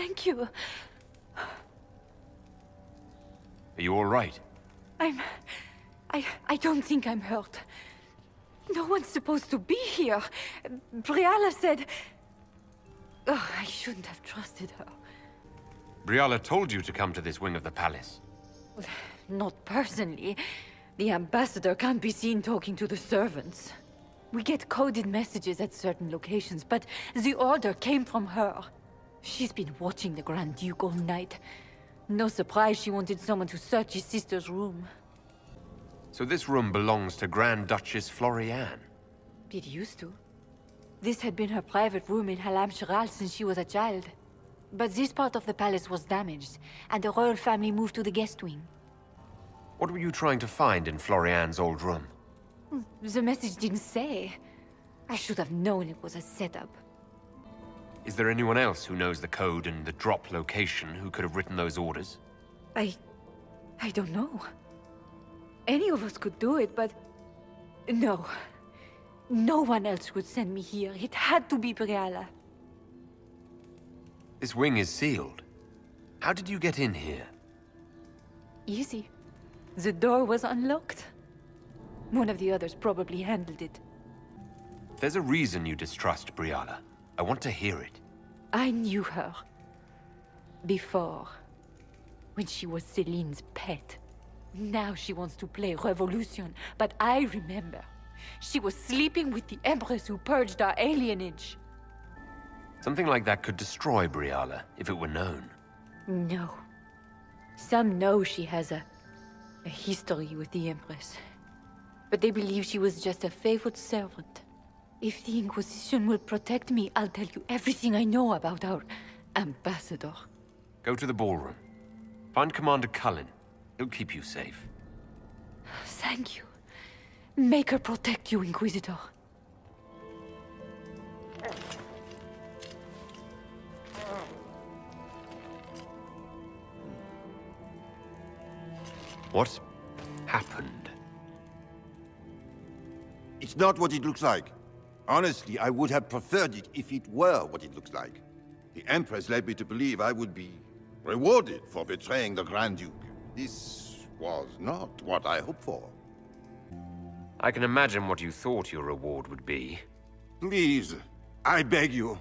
Thank you. Are you all right? I don't think I'm hurt. No one's supposed to be here. Briala said... Oh, I shouldn't have trusted her. Briala told you to come to this wing of the palace. Not personally. The ambassador can't be seen talking to the servants. We get coded messages at certain locations, but the order came from her. She's been watching the Grand Duke all night. No surprise she wanted someone to search his sister's room. So this room belongs to Grand Duchess Floriane? It used to. This had been her private room in Halam Shiral since she was a child. But this part of the palace was damaged, and the royal family moved to the guest wing. What were you trying to find in Floriane's old room? The message didn't say. I should have known it was a setup. Is there anyone else who knows the code and the drop location who could have written those orders? I don't know. Any of us could do it, but... No. No one else would send me here. It had to be Briala. This wing is sealed. How did you get in here? Easy. The door was unlocked. One of the others probably handled it. There's a reason you distrust Briala. I want to hear it. I knew her. Before. When she was Celine's pet. Now she wants to play Revolution, but I remember. She was sleeping with the Empress who purged our alienage. Something like that could destroy Briala, if it were known. No. Some know she has a history with the Empress. But they believe she was just a faithful servant. If the Inquisition will protect me, I'll tell you everything I know about our ambassador. Go to the ballroom. Find Commander Cullen. He'll keep you safe. Thank you. Make her protect you, Inquisitor. What happened? It's not what it looks like. Honestly, I would have preferred it if it were what it looks like. The Empress led me to believe I would be rewarded for betraying the Grand Duke. This was not what I hoped for. I can imagine what you thought your reward would be. Please, I beg you,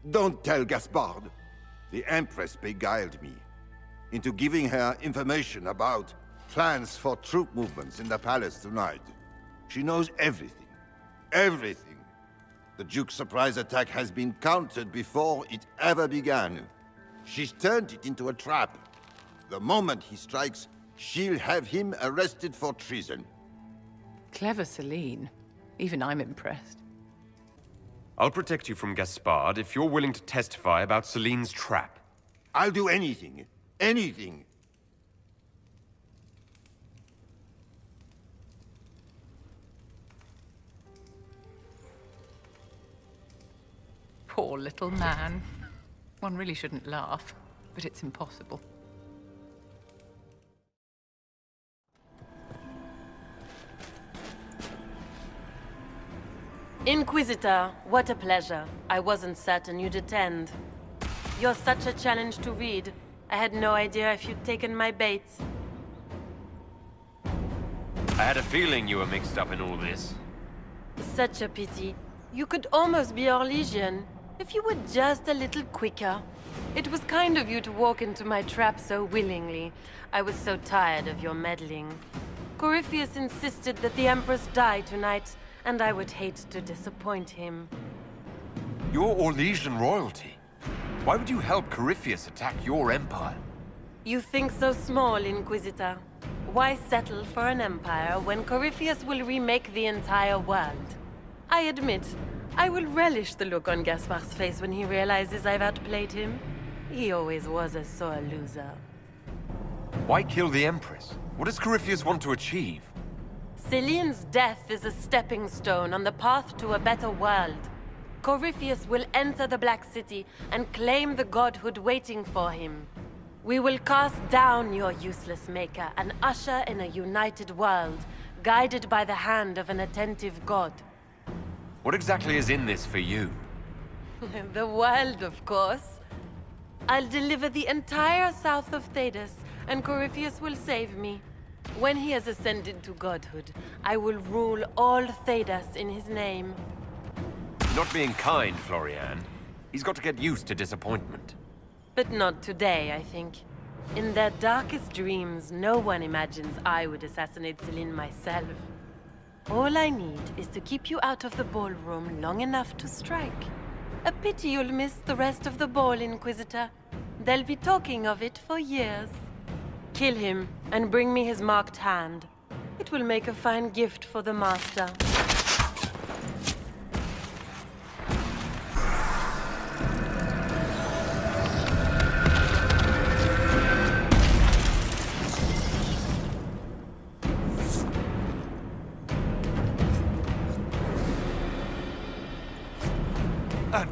don't tell Gaspard. The Empress beguiled me into giving her information about plans for troop movements in the palace tonight. She knows everything. Everything. The Duke's surprise attack has been countered before it ever began. She's turned it into a trap. The moment he strikes, she'll have him arrested for treason. Clever Celine. Even I'm impressed. I'll protect you from Gaspard if you're willing to testify about Celine's trap. I'll do anything. Anything. Poor little man. One really shouldn't laugh, but it's impossible. Inquisitor, what a pleasure. I wasn't certain you'd attend. You're such a challenge to read. I had no idea if you'd taken my bait. I had a feeling you were mixed up in all this. Such a pity. You could almost be our Legion, if you were just a little quicker. It was kind of you to walk into my trap so willingly. I was so tired of your meddling. Corypheus insisted that the Empress die tonight, and I would hate to disappoint him. You're Orlesian royalty. Why would you help Corypheus attack your empire? You think so small, Inquisitor. Why settle for an empire when Corypheus will remake the entire world? I admit, I will relish the look on Gaspard's face when he realizes I've outplayed him. He always was a sore loser. Why kill the Empress? What does Corypheus want to achieve? Celine's death is a stepping stone on the path to a better world. Corypheus will enter the Black City and claim the godhood waiting for him. We will cast down your useless maker and usher in a united world, guided by the hand of an attentive god. What exactly is in this for you? The world, of course. I'll deliver the entire south of Thedas, and Corypheus will save me. When he has ascended to godhood, I will rule all Thedas in his name. Not being kind, Florian. He's got to get used to disappointment. But not today, I think. In their darkest dreams, no one imagines I would assassinate Celine myself. All I need is to keep you out of the ballroom long enough to strike. A pity you'll miss the rest of the ball, Inquisitor. They'll be talking of it for years. Kill him, and bring me his marked hand. It will make a fine gift for the Master.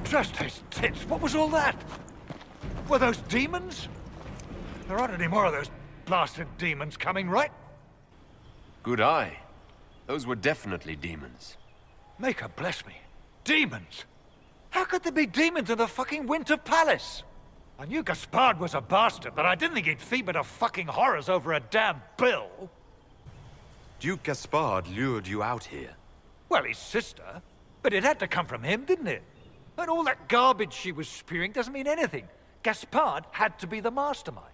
Just his tits, what was all that? Were those demons? There aren't any more of those blasted demons coming, right? Good eye. Those were definitely demons. Maker bless me. Demons? How could there be demons in the fucking Winter Palace? I knew Gaspard was a bastard, but I didn't think he'd feed to fucking horrors over a damn bill. Duke Gaspard lured you out here. Well, his sister. But it had to come from him, didn't it? And all that garbage she was spewing doesn't mean anything. Gaspard had to be the mastermind.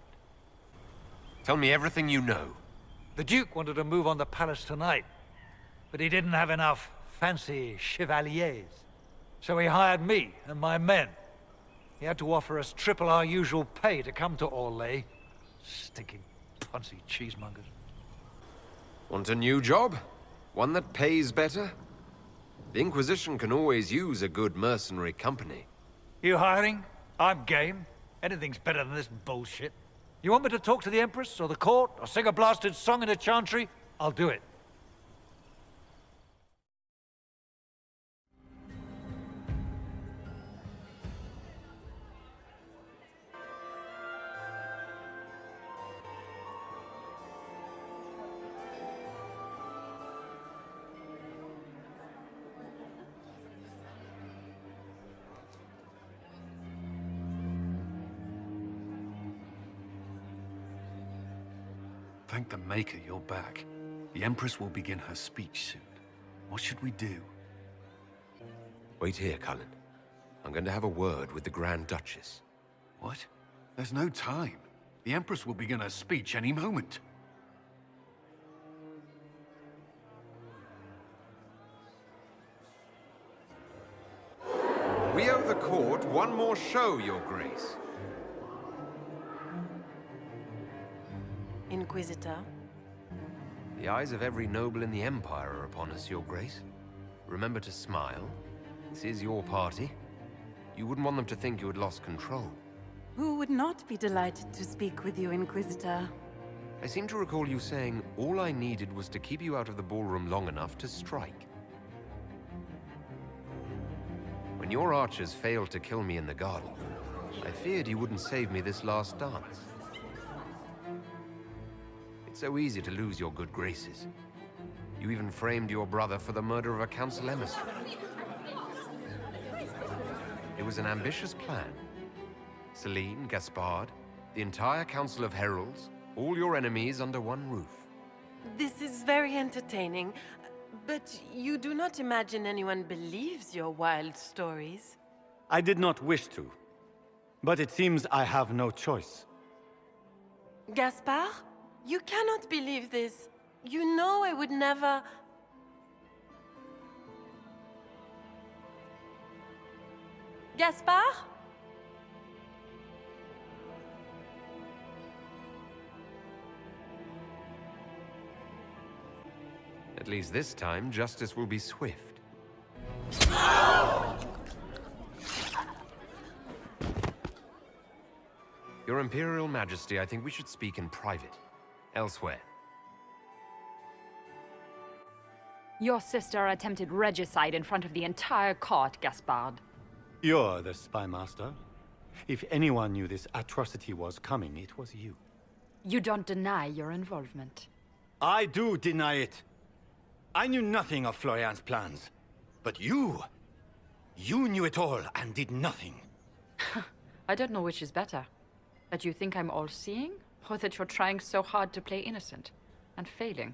Tell me everything you know. The Duke wanted to move on the palace tonight, but he didn't have enough fancy chevaliers. So he hired me and my men. He had to offer us triple our usual pay to come to Orlais. Stinking punsy cheesemongers. Want a new job? One that pays better? The Inquisition can always use a good mercenary company. You hiring? I'm game. Anything's better than this bullshit. You want me to talk to the Empress or the court or sing a blasted song in a chantry? I'll do it. Thank the Maker you're back. The Empress will begin her speech soon. What should we do? Wait here, Cullen. I'm going to have a word with the Grand Duchess. What? There's no time. The Empress will begin her speech any moment. We owe the court one more show, Your Grace. Inquisitor. The eyes of every noble in the Empire are upon us, Your Grace. Remember to smile. This is your party. You wouldn't want them to think you had lost control. Who would not be delighted to speak with you, Inquisitor? I seem to recall you saying all I needed was to keep you out of the ballroom long enough to strike. When your archers failed to kill me in the garden, I feared you wouldn't save me this last dance. It's so easy to lose your good graces. You even framed your brother for the murder of a council emissary. It was an ambitious plan. Celine, Gaspard, the entire Council of Heralds, all your enemies under one roof. This is very entertaining, but you do not imagine anyone believes your wild stories. I did not wish to, but it seems I have no choice. Gaspard? You cannot believe this. You know I would never... Gaspard? At least this time, justice will be swift. Your Imperial Majesty, I think we should speak in private. Elsewhere. Your sister attempted regicide in front of the entire court, Gaspard. You're the spy master. If anyone knew this atrocity was coming, it was you. You don't deny your involvement. I do deny it. I knew nothing of Florian's plans. But you knew it all and did nothing. I don't know which is better. That you think I'm all-seeing, or that you're trying so hard to play innocent and failing.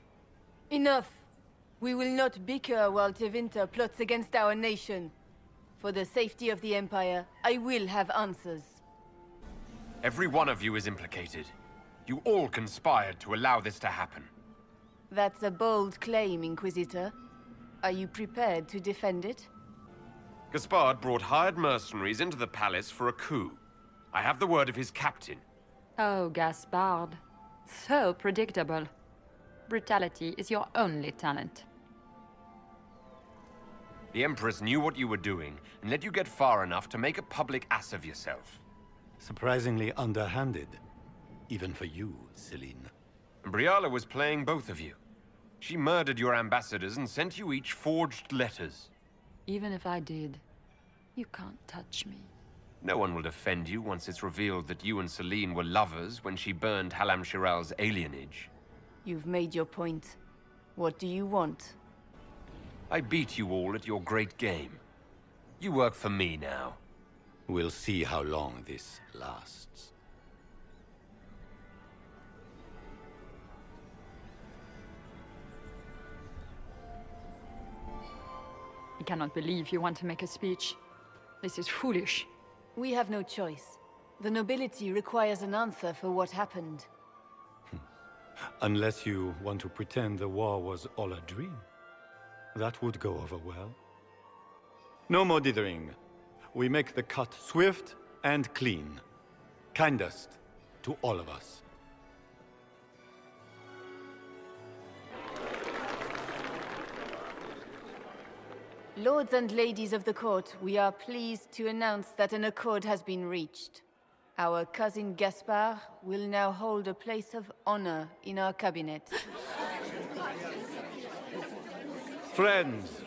Enough! We will not bicker while Tevinter plots against our nation. For the safety of the Empire, I will have answers. Every one of you is implicated. You all conspired to allow this to happen. That's a bold claim, Inquisitor. Are you prepared to defend it? Gaspard brought hired mercenaries into the palace for a coup. I have the word of his captain. Oh, Gaspard. So predictable. Brutality is your only talent. The Empress knew what you were doing and let you get far enough to make a public ass of yourself. Surprisingly underhanded. Even for you, Celine. Briala was playing both of you. She murdered your ambassadors and sent you each forged letters. Even if I did, you can't touch me. No one will defend you once it's revealed that you and Celine were lovers when she burned Halam Shiral's alienage. You've made your point. What do you want? I beat you all at your great game. You work for me now. We'll see how long this lasts. I cannot believe you want to make a speech. This is foolish. We have no choice. The nobility requires an answer for what happened. Unless you want to pretend the war was all a dream. That would go over well. No more dithering. We make the cut swift and clean. Kindest to all of us. Lords and ladies of the court, we are pleased to announce that an accord has been reached. Our cousin Gaspard will now hold a place of honor in our cabinet. Friends,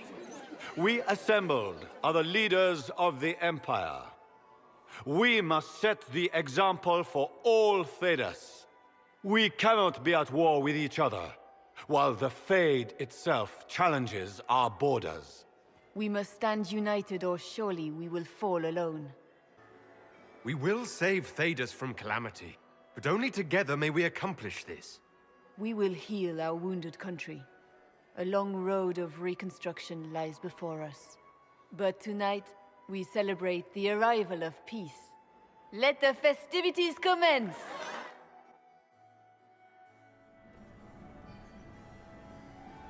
we assembled are the leaders of the Empire. We must set the example for all Thedas. We cannot be at war with each other, while the Fade itself challenges our borders. We must stand united or surely we will fall alone. We will save Thedas from calamity, but only together may we accomplish this. We will heal our wounded country. A long road of reconstruction lies before us. But tonight, we celebrate the arrival of peace. Let the festivities commence!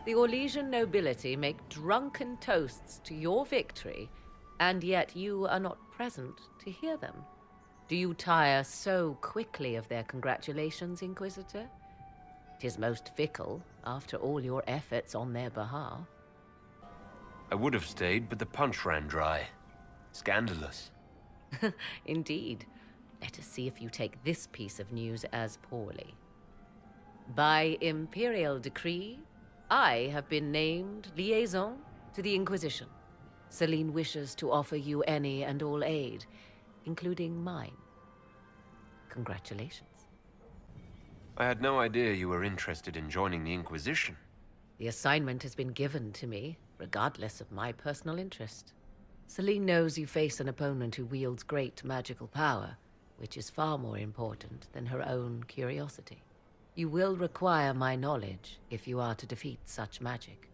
The Orlesian nobility make drunken toasts to your victory, and yet you are not present to hear them. Do you tire so quickly of their congratulations, Inquisitor? 'Tis most fickle, after all your efforts on their behalf. I would have stayed, but the punch ran dry. Scandalous. Indeed. Let us see if you take this piece of news as poorly. By imperial decree, I have been named liaison to the Inquisition. Celine wishes to offer you any and all aid, including mine. Congratulations. I had no idea you were interested in joining the Inquisition. The assignment has been given to me, regardless of my personal interest. Celine knows you face an opponent who wields great magical power, which is far more important than her own curiosity. You will require my knowledge if you are to defeat such magic.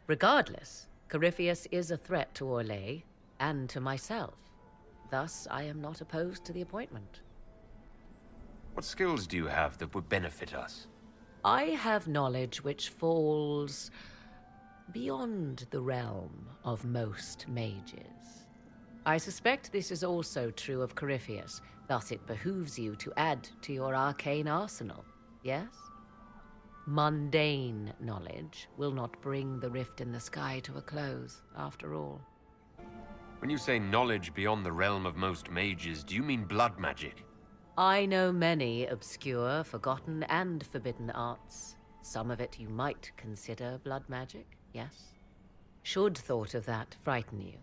Regardless, Corypheus is a threat to Orlais and to myself. Thus, I am not opposed to the appointment. What skills do you have that would benefit us? I have knowledge which falls beyond the realm of most mages. I suspect this is also true of Corypheus, thus it behooves you to add to your arcane arsenal, yes? Mundane knowledge will not bring the rift in the sky to a close, after all. When you say knowledge beyond the realm of most mages, do you mean blood magic? I know many obscure, forgotten, and forbidden arts. Some of it you might consider blood magic, yes? Should thought of that frighten you,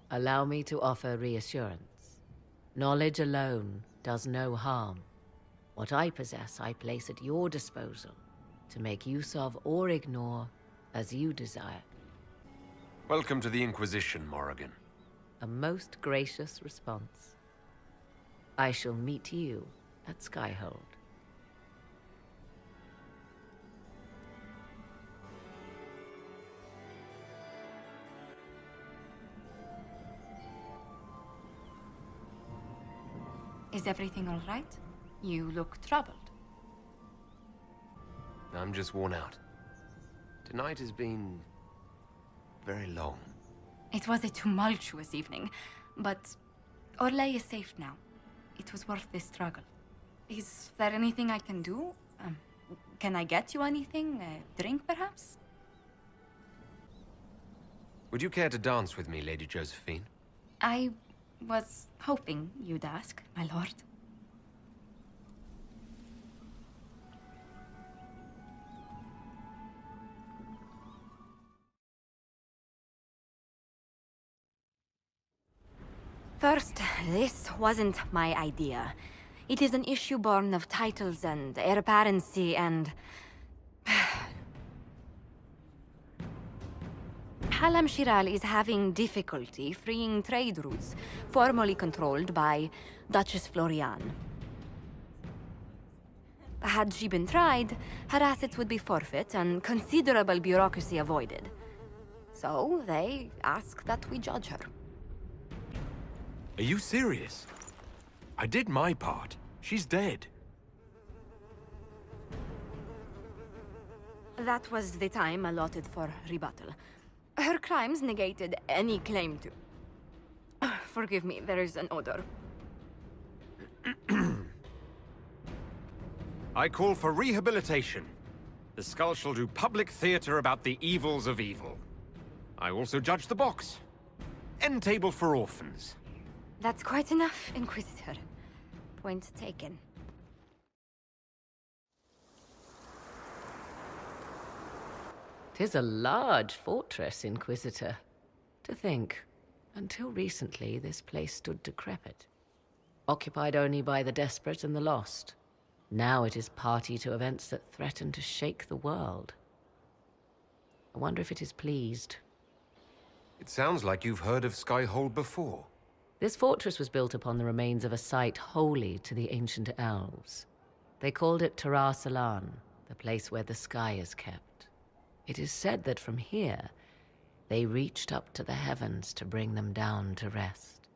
allow me to offer reassurance. Knowledge alone does no harm. What I possess, I place at your disposal to make use of or ignore as you desire. Welcome to the Inquisition, Morrigan. A most gracious response. I shall meet you at Skyhold. Is everything all right? You look troubled. I'm just worn out. Tonight has been very long. It was a tumultuous evening, but Orlais is safe now. It was worth the struggle. Is there anything I can do? Can I get you anything? A drink, perhaps? Would you care to dance with me, Lady Josephine? I was hoping you'd ask, my lord. First, this wasn't my idea. It is an issue born of titles and heir apparency and... Halam Shiral is having difficulty freeing trade routes formerly controlled by Duchess Florian. Had she been tried, her assets would be forfeit and considerable bureaucracy avoided. So they ask that we judge her. Are you serious? I did my part. She's dead. That was the time allotted for rebuttal. Her crimes negated any claim to... Forgive me, there is an odor. I call for rehabilitation. The Skull shall do public theater about the evils of evil. I also judge the box. End table for orphans. That's quite enough, Inquisitor. Point taken. 'Tis a large fortress, Inquisitor. To think, until recently this place stood decrepit. Occupied only by the desperate and the lost. Now it is party to events that threaten to shake the world. I wonder if it is pleased. It sounds like you've heard of Skyhold before. This fortress was built upon the remains of a site holy to the ancient elves. They called it Tarar Salan, the place where the sky is kept. It is said that from here, they reached up to the heavens to bring them down to rest.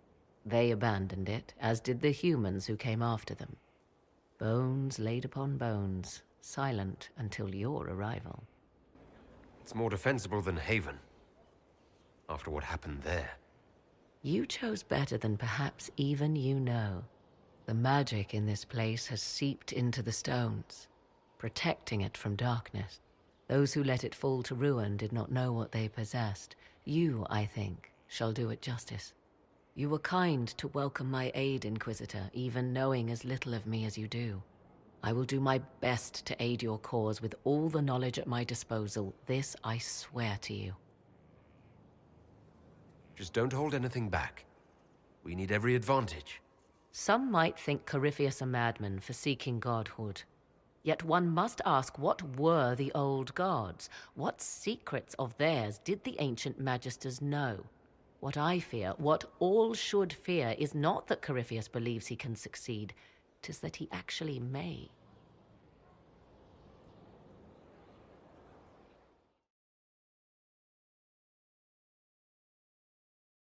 They abandoned it, as did the humans who came after them. Bones laid upon bones, silent until your arrival. It's more defensible than Haven. After what happened there. You chose better than perhaps even you know. The magic in this place has seeped into the stones, protecting it from darkness. Those who let it fall to ruin did not know what they possessed. You, I think, shall do it justice. You were kind to welcome my aid, Inquisitor, even knowing as little of me as you do. I will do my best to aid your cause with all the knowledge at my disposal. This I swear to you. Just don't hold anything back. We need every advantage. Some might think Corypheus a madman for seeking godhood. Yet one must ask, what were the old gods? What secrets of theirs did the ancient magisters know? What I fear, what all should fear, is not that Corypheus believes he can succeed. 'Tis that he actually may.